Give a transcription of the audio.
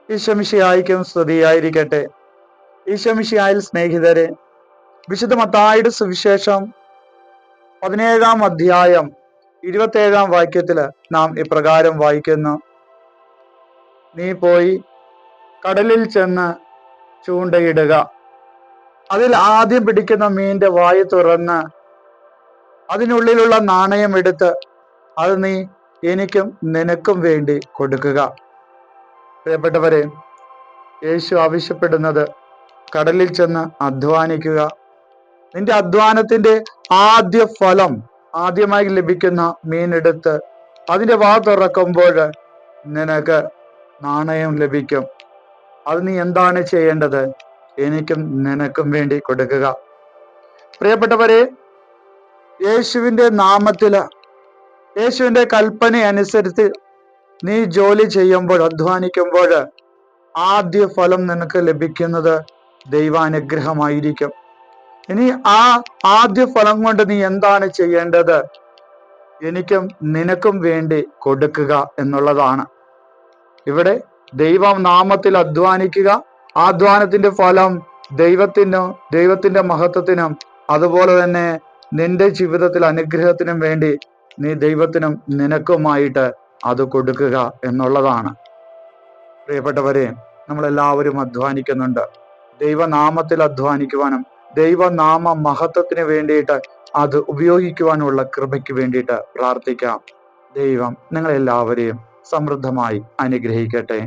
ഈശോമിശിഹായ്ക്കും സ്തുതിയായിരിക്കട്ടെ. ഈശോമിശിഹായിൽ സ്നേഹിതരെ, വിശുദ്ധ മത്തായിയുടെ സുവിശേഷം 17-ാം അധ്യായം 27-ാം വാക്യത്തില് നാം ഇപ്രകാരം വായിക്കുന്നു: നീ പോയി കടലിൽ ചെന്ന് ചൂണ്ടയിടുക. അതിൽ ആദ്യം പിടിക്കുന്ന മീന്റെ വായ തുറന്ന് അതിനുള്ളിലുള്ള നാണയം എടുത്ത് അത് നീ എനിക്കും നിനക്കും വേണ്ടി കൊടുക്കുക. പ്രിയപ്പെട്ടവരെ, യേശു ആവശ്യപ്പെടുന്നത് കടലിൽ ചെന്ന് അധ്വാനിക്കുക. നിന്റെ അധ്വാനത്തിന്റെ ആദ്യ ഫലം, ആദ്യമായി ലഭിക്കുന്ന മീനെടുത്ത് അതിന്റെ വാ തുറക്കുമ്പോൾ നിനക്ക് നാണയം ലഭിക്കും. അത് നീ എന്താണ് ചെയ്യേണ്ടത്? എനിക്കും നിനക്കും വേണ്ടി കൊടുക്കുക. പ്രിയപ്പെട്ടവരെ, യേശുവിന്റെ നാമത്തില്, യേശുവിന്റെ കൽപ്പന അനുസരിച്ച് നീ ജോലി ചെയ്യുമ്പോൾ, അധ്വാനിക്കുമ്പോൾ ആദ്യ ഫലം നിനക്ക് ലഭിക്കുന്നത് ദൈവാനുഗ്രഹമായിരിക്കും. ഇനി ആ ആദ്യ ഫലം കൊണ്ട് നീ എന്താണ് ചെയ്യേണ്ടത്? എനിക്കും നിനക്കും വേണ്ടി കൊടുക്കുക എന്നുള്ളതാണ്. ഇവിടെ ദൈവനാമത്തിൽ അധ്വാനിക്കുക. അധ്വാനത്തിന്റെ ഫലം ദൈവത്തിന്റെ മഹത്വത്തിനും അതുപോലെ തന്നെ നിന്റെ ജീവിതത്തിൽ അനുഗ്രഹത്തിനും വേണ്ടി നീ ദൈവത്തിനും നിനക്കുമായിട്ട് അത് കൊടുക്കുക എന്നുള്ളതാണ്. പ്രിയപ്പെട്ടവരെ, നമ്മളെല്ലാവരും അധ്വാനിക്കുന്നുണ്ട്. ദൈവനാമത്തിൽ അധ്വാനിക്കുവാനും ദൈവനാമ മഹത്വത്തിന് വേണ്ടിയിട്ട് അത് ഉപയോഗിക്കുവാനുള്ള കൃപയ്ക്ക് വേണ്ടിയിട്ട് പ്രാർത്ഥിക്കാം. ദൈവം നിങ്ങളെല്ലാവരെയും സമൃദ്ധമായി അനുഗ്രഹിക്കട്ടെ.